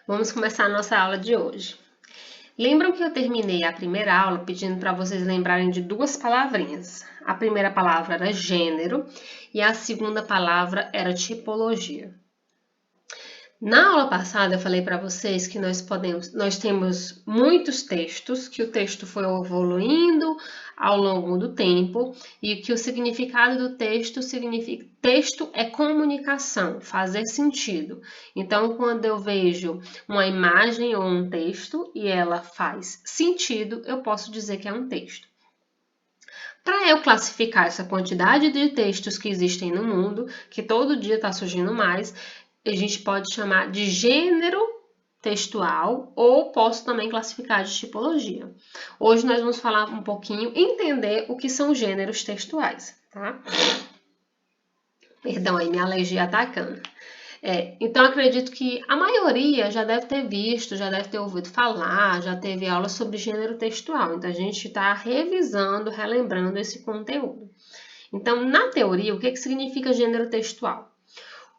Vamos começar a nossa aula de hoje. Lembram que eu terminei a primeira aula pedindo para vocês lembrarem de duas palavrinhas. A primeira palavra era gênero e a segunda palavra era tipologia. Na aula passada eu falei para vocês que nós temos muitos textos, que o texto foi evoluindo ao longo do tempo e que o significado do texto é comunicação, fazer sentido. Então, quando eu vejo uma imagem ou um texto e ela faz sentido, eu posso dizer que é um texto. Para eu classificar essa quantidade de textos que existem no mundo, que todo dia está surgindo mais, a gente pode chamar de gênero textual ou posso também classificar de tipologia. Hoje nós vamos falar um pouquinho, entender o que são gêneros textuais, tá? Perdão aí, minha alergia atacando. Então, acredito que a maioria já deve ter visto, já deve ter ouvido falar, já teve aula sobre gênero textual. Então, a gente está revisando, relembrando esse conteúdo. Então, na teoria, o que significa gênero textual?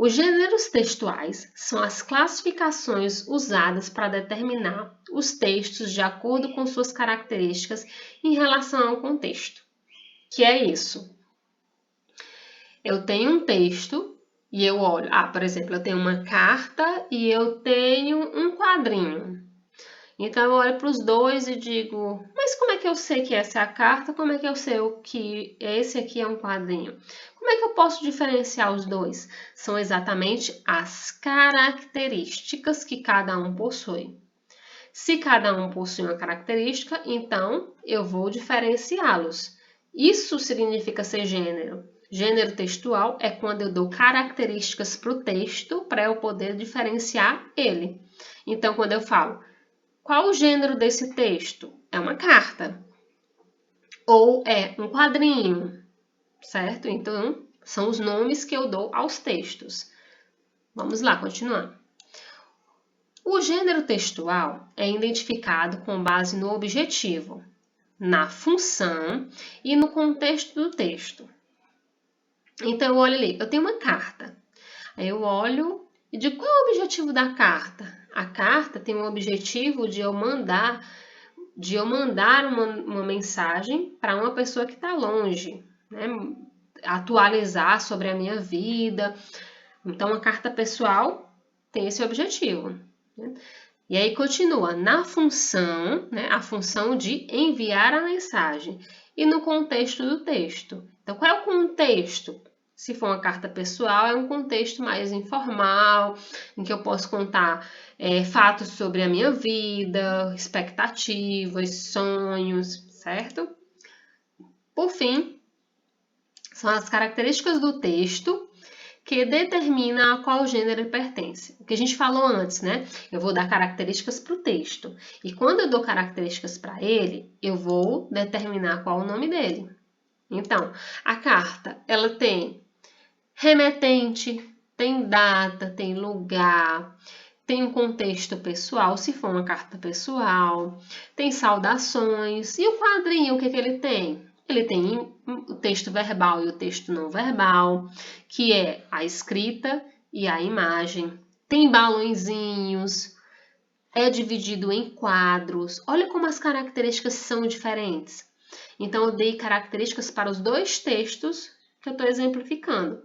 Os gêneros textuais são as classificações usadas para determinar os textos de acordo com suas características em relação ao contexto. Que é isso? Eu tenho um texto e eu olho, por exemplo, eu tenho uma carta e eu tenho um quadrinho. Então eu olho para os dois e digo, mas como é que eu sei que essa é a carta? Como é que eu sei que esse aqui é um quadrinho? Como é que eu posso diferenciar os dois? São exatamente as características que cada um possui. Se cada um possui uma característica, então eu vou diferenciá-los. Isso significa ser gênero. Gênero textual é quando eu dou características para o texto para eu poder diferenciar ele. Então, quando eu falo, qual o gênero desse texto? É uma carta. Ou é um quadrinho, certo? Então, são os nomes que eu dou aos textos. Vamos lá, continuando. O gênero textual é identificado com base no objetivo, na função e no contexto do texto. Então, eu olho ali, eu tenho uma carta. Aí eu olho e digo, qual é o objetivo da carta? A carta tem o objetivo de eu mandar uma mensagem para uma pessoa que está longe, né? Atualizar sobre a minha vida. Então, a carta pessoal tem esse objetivo. Né? E aí continua, na função, né? A função de enviar a mensagem e no contexto do texto. Então, qual é o contexto? Se for uma carta pessoal, é um contexto mais informal, em que eu posso contar fatos sobre a minha vida, expectativas, sonhos, certo? Por fim, são as características do texto que determinam a qual gênero ele pertence. O que a gente falou antes, né? Eu vou dar características para o texto. E quando eu dou características para ele, eu vou determinar qual é o nome dele. Então, a carta, ela tem remetente, tem data, tem lugar, tem um contexto pessoal, se for uma carta pessoal, tem saudações. E o quadrinho, o que ele tem? Ele tem o texto verbal e o texto não verbal, que é a escrita e a imagem. Tem balõezinhos, é dividido em quadros. Olha como as características são diferentes. Então, eu dei características para os dois textos que eu estou exemplificando.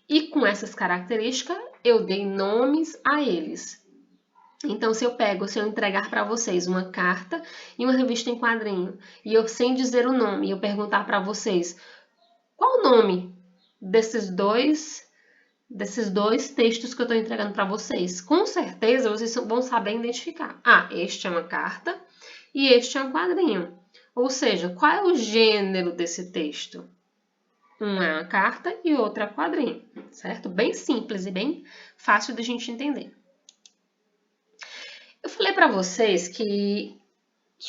E com essas características, eu dei nomes a eles. Então, se eu entregar para vocês uma carta e uma revista em quadrinho, e eu sem dizer o nome, eu perguntar para vocês, qual o nome desses dois textos que eu estou entregando para vocês? Com certeza, vocês vão saber identificar. Este é uma carta e este é um quadrinho. Ou seja, qual é o gênero desse texto? Uma é uma carta e outra é quadrinho, certo? Bem simples e bem fácil de a gente entender. Eu falei para vocês que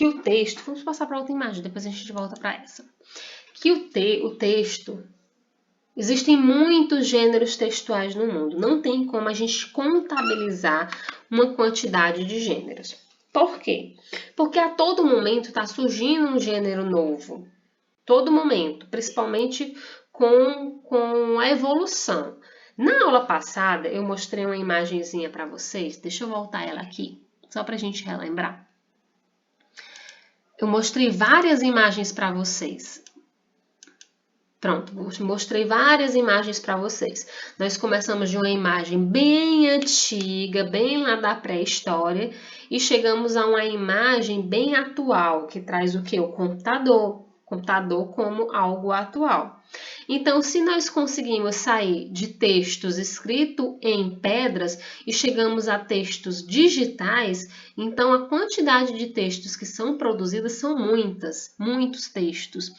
o texto... Vamos passar para outra imagem, depois a gente volta para essa. Que o texto... Existem muitos gêneros textuais no mundo. Não tem como a gente contabilizar uma quantidade de gêneros. Por quê? Porque a todo momento está surgindo um gênero novo. Todo momento, principalmente com a evolução. Na aula passada, eu mostrei uma imagenzinha para vocês. Deixa eu voltar ela aqui, só para a gente relembrar. Eu mostrei várias imagens para vocês. Pronto, mostrei várias imagens para vocês. Nós começamos de uma imagem bem antiga, bem lá da pré-história, e chegamos a uma imagem bem atual, que traz o que? O computador. Computador como algo atual. Então, se nós conseguimos sair de textos escritos em pedras e chegamos a textos digitais, então a quantidade de textos que são produzidos são muitos textos.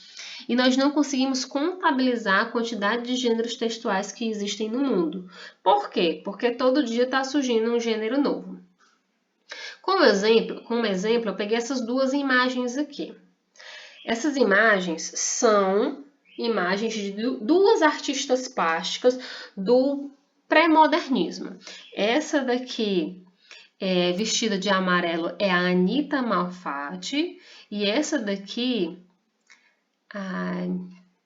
E nós não conseguimos contabilizar a quantidade de gêneros textuais que existem no mundo. Por quê? Porque todo dia está surgindo um gênero novo. Como exemplo, eu peguei essas duas imagens aqui. Essas imagens são imagens de duas artistas plásticas do pré-modernismo. Essa daqui, vestida de amarelo, é a Anita Malfatti, e essa daqui,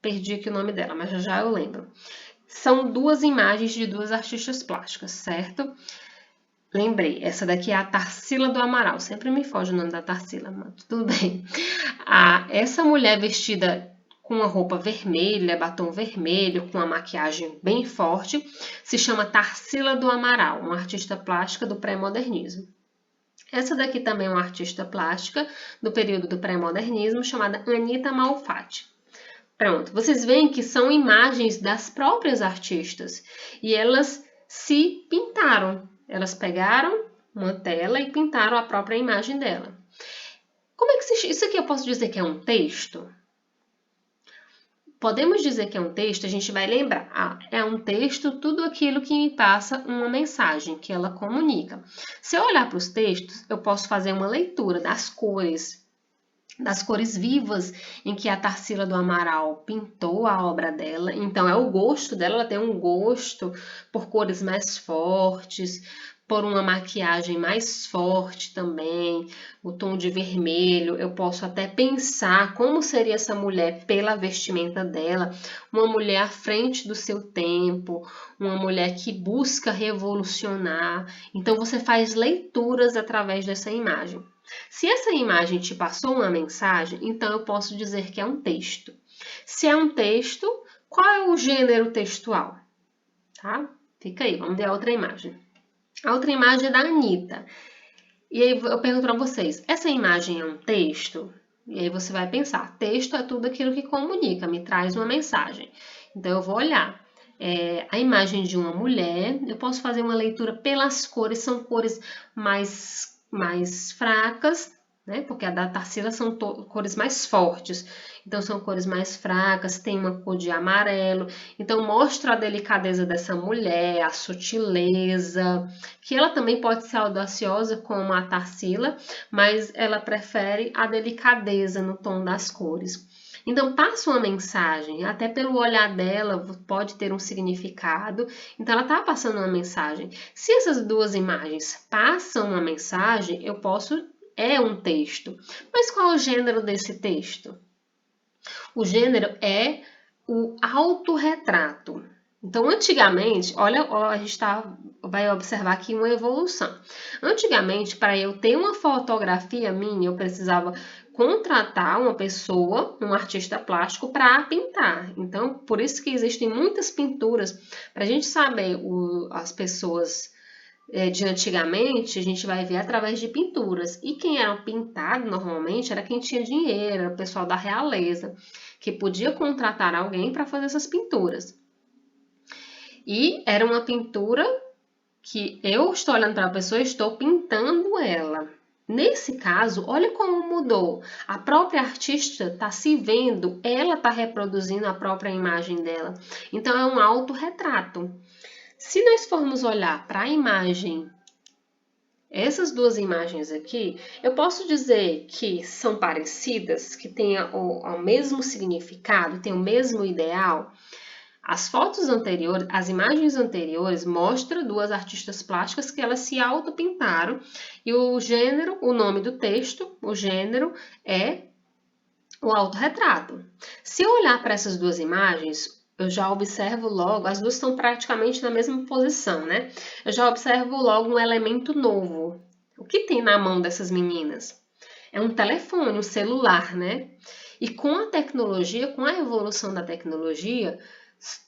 perdi aqui o nome dela, mas já eu lembro. São duas imagens de duas artistas plásticas, certo? Lembrei, essa daqui é a Tarsila do Amaral. Sempre me foge o nome da Tarsila, mas tudo bem. Essa mulher vestida com uma roupa vermelha, batom vermelho, com uma maquiagem bem forte, se chama Tarsila do Amaral, uma artista plástica do pré-modernismo. Essa daqui também é uma artista plástica do período do pré-modernismo, chamada Anita Malfatti. Pronto, vocês veem que são imagens das próprias artistas e elas se pintaram. Elas pegaram uma tela e pintaram a própria imagem dela. Como é que isso aqui eu posso dizer que é um texto? Podemos dizer que é um texto, a gente vai lembrar. É um texto tudo aquilo que me passa uma mensagem, que ela comunica. Se eu olhar para os textos, eu posso fazer uma leitura das cores vivas em que a Tarsila do Amaral pintou a obra dela. Então, é o gosto dela, ela tem um gosto por cores mais fortes, por uma maquiagem mais forte também, o tom de vermelho. Eu posso até pensar como seria essa mulher pela vestimenta dela, uma mulher à frente do seu tempo, uma mulher que busca revolucionar. Então, você faz leituras através dessa imagem. Se essa imagem te passou uma mensagem, então eu posso dizer que é um texto. Se é um texto, qual é o gênero textual? Tá? Fica aí, vamos ver a outra imagem. A outra imagem é da Anita. E aí eu pergunto para vocês, essa imagem é um texto? E aí você vai pensar, texto é tudo aquilo que comunica, me traz uma mensagem. Então eu vou olhar a imagem de uma mulher, eu posso fazer uma leitura pelas cores, são cores mais fracas, né? Porque a da Tarsila são cores mais fortes. Então, são cores mais fracas, tem uma cor de amarelo. Então, mostra a delicadeza dessa mulher, a sutileza, que ela também pode ser audaciosa como a Tarsila, mas ela prefere a delicadeza no tom das cores. Então, passa uma mensagem, até pelo olhar dela pode ter um significado. Então, ela está passando uma mensagem. Se essas duas imagens passam uma mensagem, é um texto. Mas qual é o gênero desse texto? O gênero é o autorretrato. Então, antigamente, olha, a gente vai observar aqui uma evolução. Antigamente, para eu ter uma fotografia minha, eu precisava contratar uma pessoa, um artista plástico, para pintar. Então, por isso que existem muitas pinturas. Para a gente saber as pessoas de antigamente, a gente vai ver através de pinturas. E quem era pintado normalmente era quem tinha dinheiro, era o pessoal da realeza, que podia contratar alguém para fazer essas pinturas. E era uma pintura que eu estou olhando para a pessoa e estou pintando ela. Nesse caso, olha como mudou. A própria artista está se vendo, ela está reproduzindo a própria imagem dela. Então, é um autorretrato. Se nós formos olhar para a imagem, essas duas imagens aqui, eu posso dizer que são parecidas, que têm o mesmo significado, têm o mesmo ideal. As fotos anteriores, as imagens anteriores mostram duas artistas plásticas que elas se autopintaram e o gênero, o nome do texto, o gênero é o autorretrato. Se eu olhar para essas duas imagens, eu já observo logo, as duas estão praticamente na mesma posição, né? Eu já observo logo um elemento novo. O que tem na mão dessas meninas? É um telefone, um celular, né? E com a tecnologia, com a evolução da tecnologia,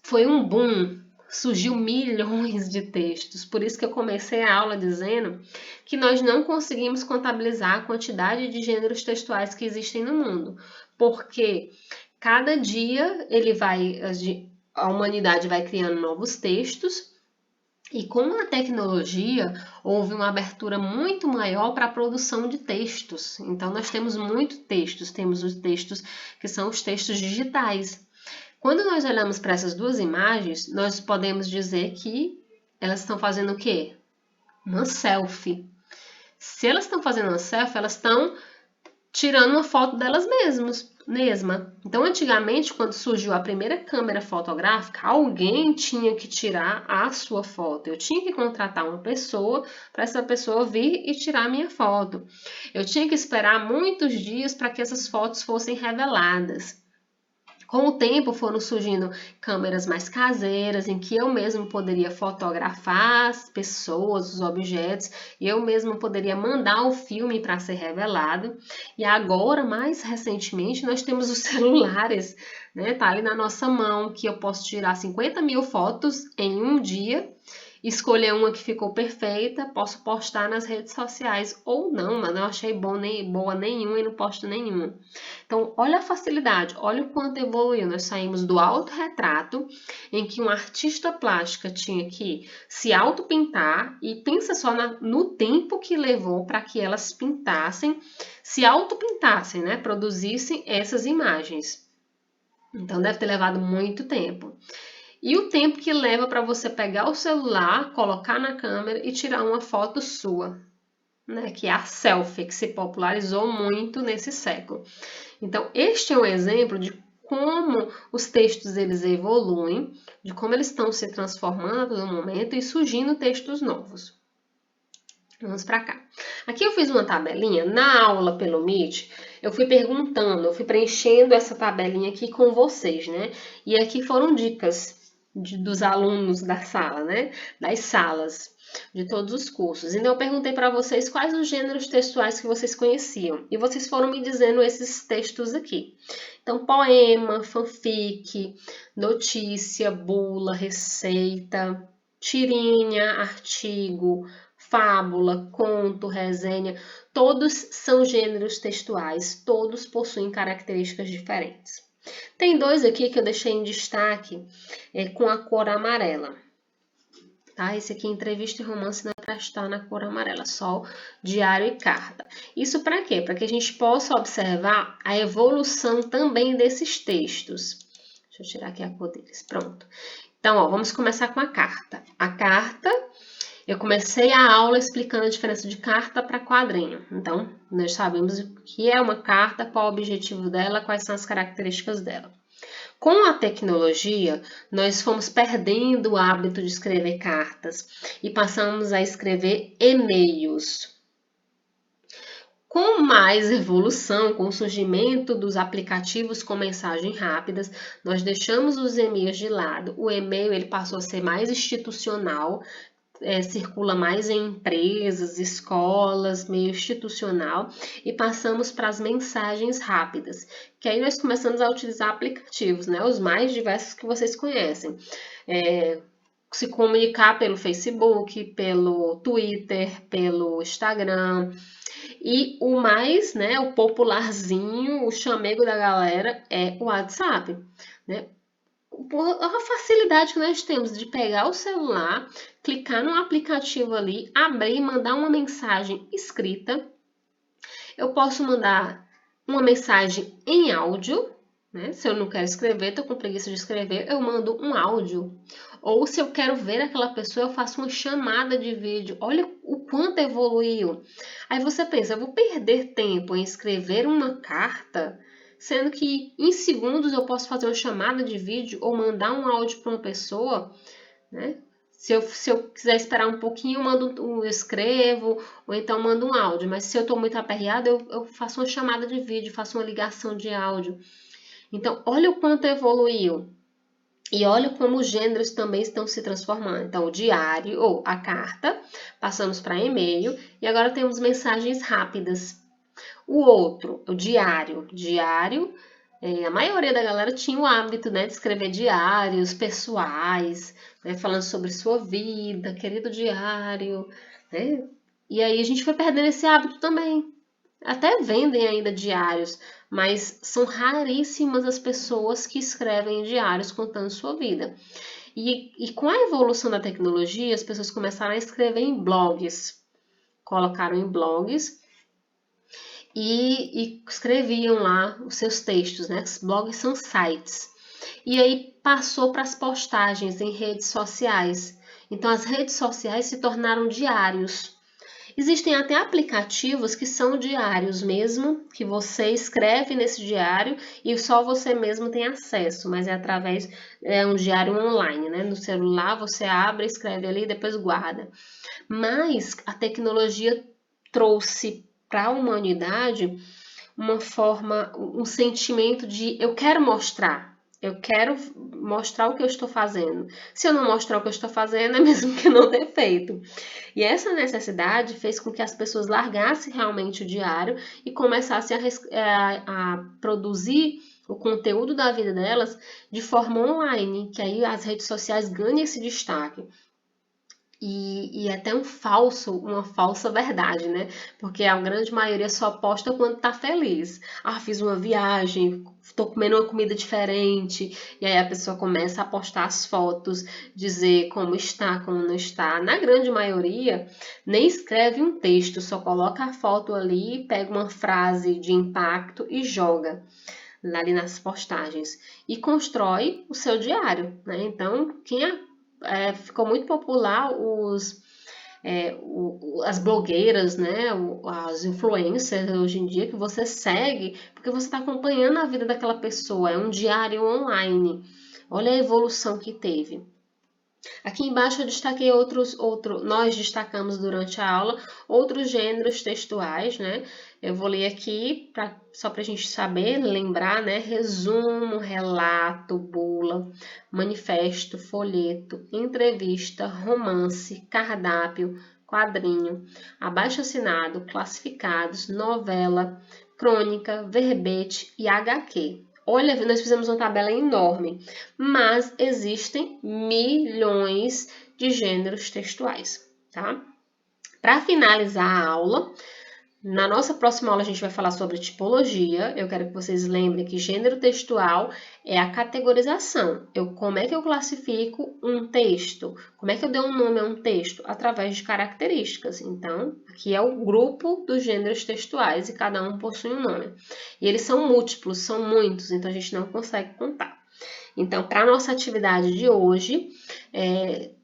foi um boom. Surgiu milhões de textos. Por isso que eu comecei a aula dizendo que nós não conseguimos contabilizar a quantidade de gêneros textuais que existem no mundo. Porque cada dia a humanidade vai criando novos textos e com a tecnologia houve uma abertura muito maior para a produção de textos. Então nós temos muitos textos, temos os textos que são os textos digitais. Quando nós olhamos para essas duas imagens, nós podemos dizer que elas estão fazendo o quê? Uma selfie. Se elas estão fazendo uma selfie, elas estão tirando uma foto delas mesma. Então, antigamente, quando surgiu a primeira câmera fotográfica, alguém tinha que tirar a sua foto. Eu tinha que contratar uma pessoa para essa pessoa vir e tirar a minha foto. Eu tinha que esperar muitos dias para que essas fotos fossem reveladas. Com o tempo foram surgindo câmeras mais caseiras, em que eu mesmo poderia fotografar as pessoas, os objetos, e eu mesmo poderia mandar o filme para ser revelado. E agora, mais recentemente, nós temos os celulares, né? Tá ali na nossa mão, que eu posso tirar 50 mil fotos em um dia, escolher uma que ficou perfeita, posso postar nas redes sociais ou não, mas não achei boa nenhuma e não posto nenhuma. Então, olha a facilidade, olha o quanto evoluiu. Nós saímos do autorretrato, em que um artista plástica tinha que se autopintar, e pensa só no tempo que levou para que elas pintassem, se autopintassem, né? Produzissem essas imagens. Então, deve ter levado muito tempo. E o tempo que leva para você pegar o celular, colocar na câmera e tirar uma foto sua, né? Que é a selfie, que se popularizou muito nesse século. Então, este é um exemplo de como os textos eles evoluem, de como eles estão se transformando a todo momento e surgindo textos novos. Vamos para cá. Aqui eu fiz uma tabelinha, na aula pelo Meet, eu fui perguntando, eu fui preenchendo essa tabelinha aqui com vocês, né? E aqui foram dicas dos alunos da sala, né? Das salas de todos os cursos. Então eu perguntei para vocês quais os gêneros textuais que vocês conheciam. E vocês foram me dizendo esses textos aqui. Então, poema, fanfic, notícia, bula, receita, tirinha, artigo, fábula, conto, resenha, todos são gêneros textuais, todos possuem características diferentes. Tem dois aqui que eu deixei em destaque com a cor amarela. Tá? Esse aqui, entrevista e romance, não é para estar na cor amarela, só diário e carta. Isso para quê? Para que a gente possa observar a evolução também desses textos. Deixa eu tirar aqui a cor deles. Pronto. Então, ó, vamos começar com a carta. A carta, eu comecei a aula explicando a diferença de carta para quadrinho. Então, nós sabemos o que é uma carta, qual o objetivo dela, quais são as características dela. Com a tecnologia, nós fomos perdendo o hábito de escrever cartas e passamos a escrever e-mails. Com mais evolução, com o surgimento dos aplicativos com mensagens rápidas, nós deixamos os e-mails de lado. O e-mail ele passou a ser mais institucional, circula mais em empresas, escolas, meio institucional, e passamos para as mensagens rápidas, que aí nós começamos a utilizar aplicativos, né, os mais diversos que vocês conhecem. Se comunicar pelo Facebook, pelo Twitter, pelo Instagram, e o mais, né, o popularzinho, o chamego da galera é o WhatsApp, né? A facilidade que nós temos de pegar o celular, clicar no aplicativo ali, abrir e mandar uma mensagem escrita. Eu posso mandar uma mensagem em áudio, né? Se eu não quero escrever, estou com preguiça de escrever, eu mando um áudio. Ou se eu quero ver aquela pessoa, eu faço uma chamada de vídeo. Olha o quanto evoluiu. Aí você pensa, eu vou perder tempo em escrever uma carta, sendo que em segundos eu posso fazer uma chamada de vídeo ou mandar um áudio para uma pessoa, né? Se eu quiser esperar um pouquinho, eu escrevo, ou então mando um áudio. Mas se eu estou muito aperreada, eu faço uma chamada de vídeo, faço uma ligação de áudio. Então, olha o quanto evoluiu. E olha como os gêneros também estão se transformando. Então, o diário ou a carta, passamos para e-mail e agora temos mensagens rápidas. O outro, o diário. Diário, a maioria da galera tinha o hábito, né, de escrever diários pessoais, né, falando sobre sua vida, querido diário, né? E aí a gente foi perdendo esse hábito também. Até vendem ainda diários, mas são raríssimas as pessoas que escrevem diários contando sua vida. E com a evolução da tecnologia, as pessoas começaram a escrever em blogs. Colocaram em blogs e escreviam lá os seus textos, né? Os blogs são sites. E aí passou para as postagens em redes sociais. Então as redes sociais se tornaram diários. Existem até aplicativos que são diários mesmo, que você escreve nesse diário e só você mesmo tem acesso, mas é através um diário online, né? No celular você abre, escreve ali e depois guarda. Mas a tecnologia trouxe para a humanidade uma forma, um sentimento de eu quero mostrar o que eu estou fazendo. Se eu não mostrar o que eu estou fazendo, é mesmo que não ter feito. E essa necessidade fez com que as pessoas largassem realmente o diário e começassem a produzir o conteúdo da vida delas de forma online, que aí as redes sociais ganham esse destaque. E é até uma falsa verdade, né? Porque a grande maioria só posta quando tá feliz. Ah, fiz uma viagem, tô comendo uma comida diferente. E aí a pessoa começa a postar as fotos, dizer como está, como não está. Na grande maioria, nem escreve um texto, só coloca a foto ali, pega uma frase de impacto e joga ali nas postagens. E constrói o seu diário, né? Então, ficou muito popular as blogueiras, né, as influencers hoje em dia que você segue, porque você está acompanhando a vida daquela pessoa, é um diário online. Olha a evolução que teve. Aqui embaixo eu destaquei nós destacamos durante a aula outros gêneros textuais, né? Eu vou ler aqui só para a gente saber, lembrar, né? Resumo, relato, bula, manifesto, folheto, entrevista, romance, cardápio, quadrinho, abaixo-assinado, classificados, novela, crônica, verbete e HQ. Olha, nós fizemos uma tabela enorme, mas existem milhões de gêneros textuais, tá? Para finalizar a aula, na nossa próxima aula a gente vai falar sobre tipologia. Eu quero que vocês lembrem que gênero textual é a categorização. Como é que eu classifico um texto? Como é que eu dou um nome a um texto? Através de características. Então, aqui é o grupo dos gêneros textuais e cada um possui um nome. E eles são múltiplos, são muitos, então a gente não consegue contar. Então, para a nossa atividade de hoje,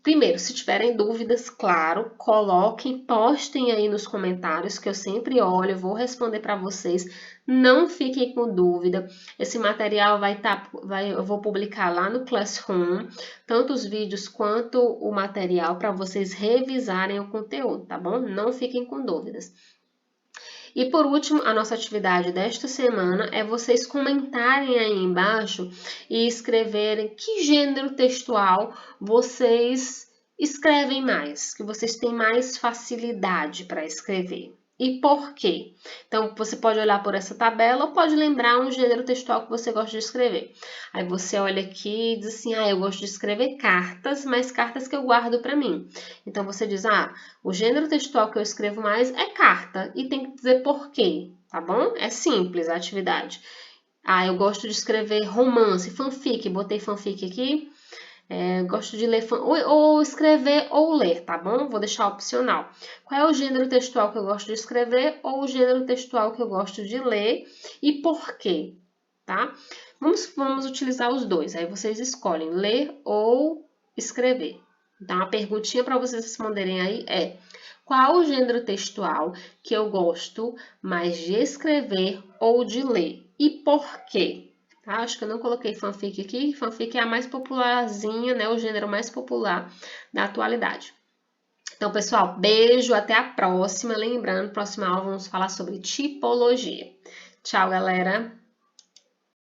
primeiro, se tiverem dúvidas, claro, coloquem, postem aí nos comentários, que eu sempre olho, vou responder para vocês. Não fiquem com dúvida. Esse material eu vou publicar lá no Classroom, tanto os vídeos quanto o material para vocês revisarem o conteúdo, tá bom? Não fiquem com dúvidas. E por último, a nossa atividade desta semana é vocês comentarem aí embaixo e escreverem que gênero textual vocês escrevem mais, que vocês têm mais facilidade para escrever. E por quê? Então, você pode olhar por essa tabela ou pode lembrar um gênero textual que você gosta de escrever. Aí você olha aqui e diz assim, eu gosto de escrever cartas, mas cartas que eu guardo para mim. Então, você diz, o gênero textual que eu escrevo mais é carta e tem que dizer por quê, tá bom? É simples a atividade. Eu gosto de escrever romance, fanfic, botei fanfic aqui. Gosto de ler ou escrever ou ler, tá bom? Vou deixar opcional. Qual é o gênero textual que eu gosto de escrever ou o gênero textual que eu gosto de ler e por quê, tá? Vamos utilizar os dois. Aí vocês escolhem ler ou escrever. Então, a perguntinha para vocês responderem aí é: qual o gênero textual que eu gosto mais de escrever ou de ler e por quê? Tá? Acho que eu não coloquei fanfic aqui. Fanfic é a mais popularzinha, né? O gênero mais popular da atualidade. Então, pessoal, beijo, até a próxima. Lembrando, próxima aula vamos falar sobre tipologia. Tchau, galera!